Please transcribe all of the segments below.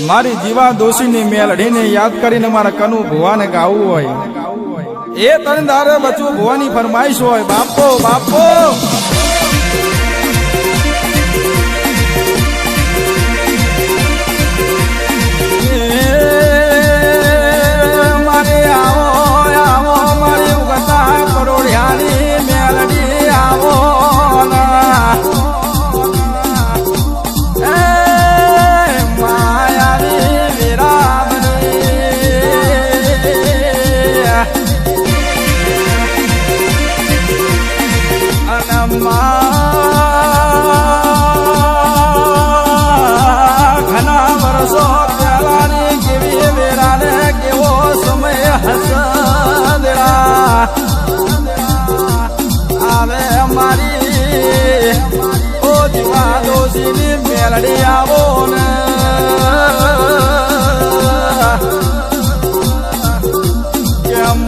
મારી જીવા દોશીની મેલડીને યાદ કરીને મારા કનુ ભુવાને ગાવું હોય એ તને દારે બચવું ભુવાની ફરમાઈશ હોય બાપો બાપો મારે આવો આવો મારી ઉગતા કરોડિયાની મેલડી આવો ઘણા વર્ષો પહેલાની કેવી વેરાને કેવો સમય હસદરા આવે મારી ઓ જીવા દોશીની મેલડી આવો ને કેમ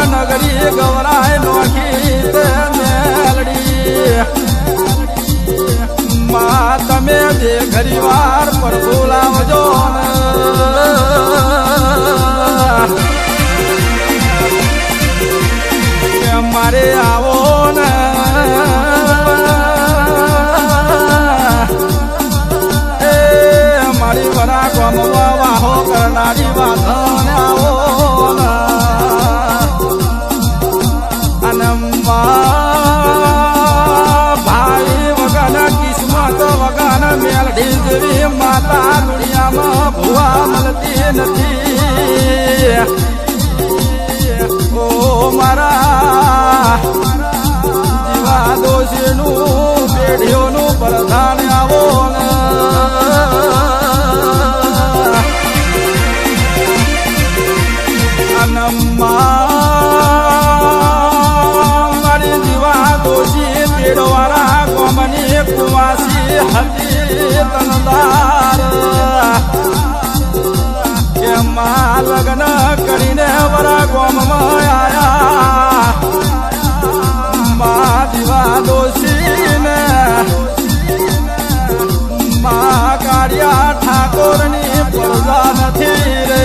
નગરી ગવરાય નોખી મેલડી માં તમે જે ઘરી વાર પર બોલાવજો મારે આવો ને એ મારી વરા ગમવા વાહો કરનારી વાત આવો ભાઈ વગન કિસ્મત વગન મેલડી જેવી માતા દુનિયામાં ભુવા મળતી નથી ઓ મારા જીવા દોશીનું પેઢીઓનું પ્રધાન આવો ને વાળા ગોમની કુવાસી હતી તનદાર એમાં લગ્ન કરીને વરા ગોમમાં આયા મા દીવા દોશીને મા કાળિયા ઠાકોરની પ્રજા નથી રે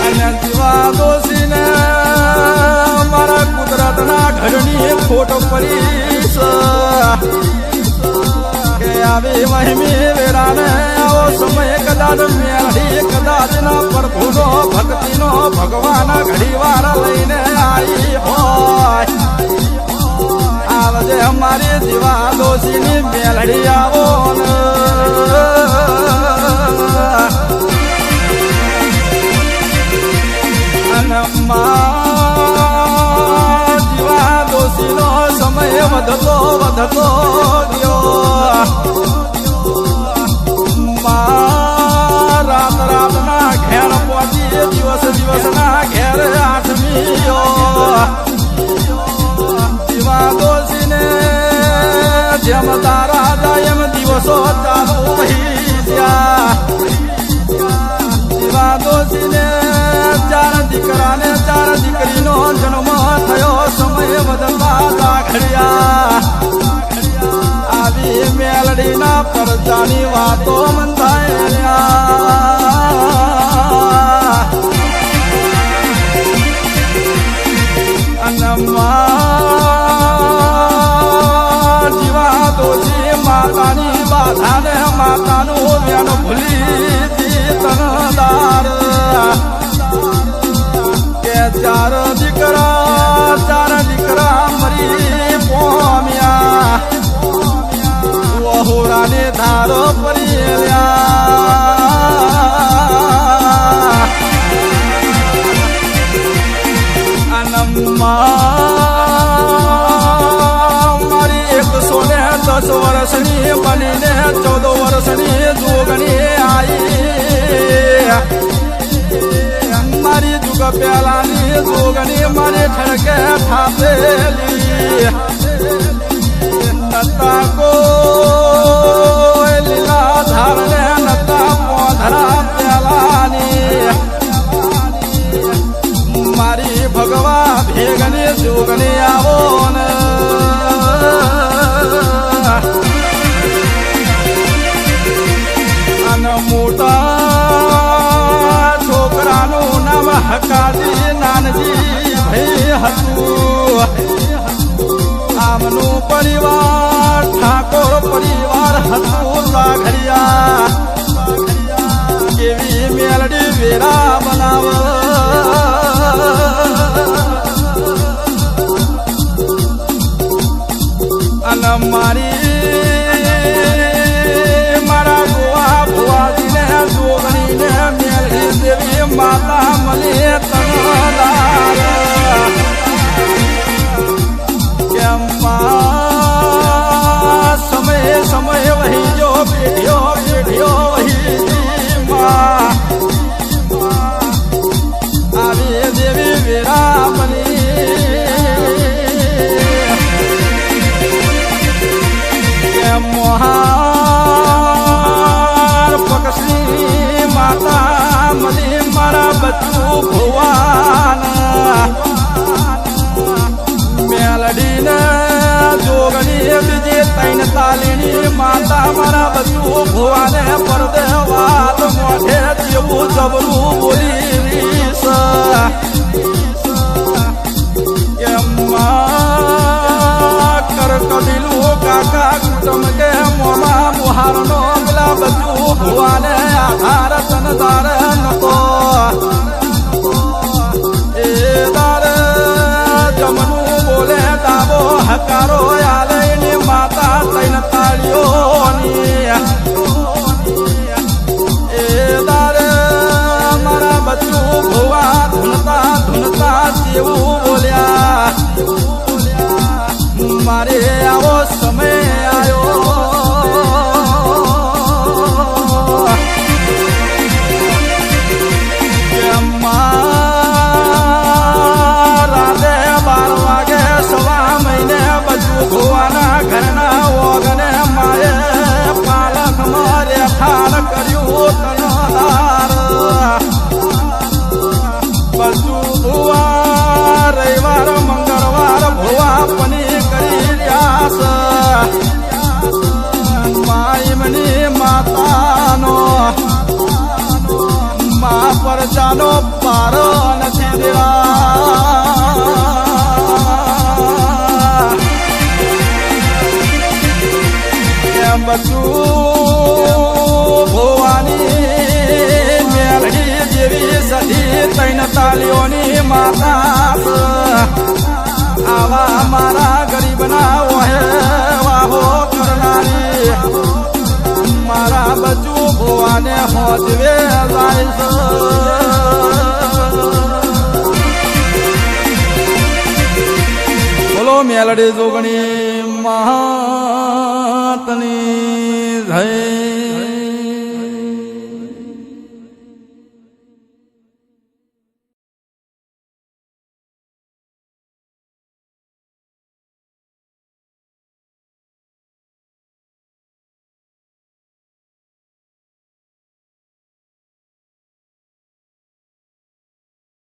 અને દીવા દોશી કુદરતના ઘરની ખોટ પડીશ કે આવી મહિમી વેરાને આવો સમય કદાચ મેલડી કદાચ ના પ્રભુનો ભક્તિનો ભગવાન ઘડી વાર લઈને આવી હોય આવજે અમારી જીવા દોશીની મેલડી આવો સમય વધતો વધતો ગયો રાત રાતના ઘેર પહોંચી દિવસ દિવસના ઘેર આઠમીઓ જીવા દોશીને જેમ તારા જાય એમ દિવસો ચાલુ ત્યાં જીવા દોશીને ચાર દીકરાને ચાર દીકરીનો જન્મ થયો સમય વધતા ઘડિયા આવી મેલડીના પરજાની વાતો મંધાયા જીવા દોશી માતાની બાધાને માતાનું વ્યાન ભૂલી તનદાર કે ચાર દીકરા મરી પોમ્યા વહોરાને ધારો મારી 110 વર્ષની બનીને 14 વર્ષની જોગણી આવી મારી જુગ પેલાની જોગણી મારી ઠડકે થાપેલી નતા કોઈ લીલા ધારને નતા પોધરા પેલાની મારી હતું આમનું પરિવાર ઠાકોર પરિવાર હતું લાઘડિયા કેવી મેલડી વેરા બનાવ અને મારા ગોવા ભુવાજીને જોગણીને મેલડી દેવી માતા મળી તનદાર સમય વહી જો પેઢીઓ વહી આવી દેવી વેરા બની મોહાર પક્ષી માતા મળી મારા બચ્ચું ભુવાન મેલડીને જોગણી બીજી તૈન તાલીની માતા મારા બચ્ચું ભુવાને પરદે વાત મોઢે જેવું જબરું બોલી કરકડીલું કાકા કુટુંબ કે મોમા મુહારનો પેલા બચ્ચું ભુવાને આધાર તનદાર નતો એ દાર જમનું બોલે દાબો હકારો આલયની માતા તૈન તાળીઓની એ દાર મારા બચ્ચું ભુવા ધૂનતા જેવું બોલ્યા મારે આવો સમય આવ્યો રાતે 12 વાગે સવા મહિને બચ્ચું ભુવાના ઘરના ઓગને માએ પાલખમાં રેખાણ કર્યું તનદાર બચ્ચું ભુવા રવિવાર મંગળવાર ભુવા પની કરી રહ્યા માયમની માતાનો મા પરચાનો પાર નથી દેવા બચ્ચું ભુવાની મેલડી જેવી સધી તૈન તાલીઓની માતા આવા મારા ગરીબના ઓહે વાહો કરનારી મારા બચ્ચું ભુવાને હોજવે જાય બોલો મેલડી જોગણી મહા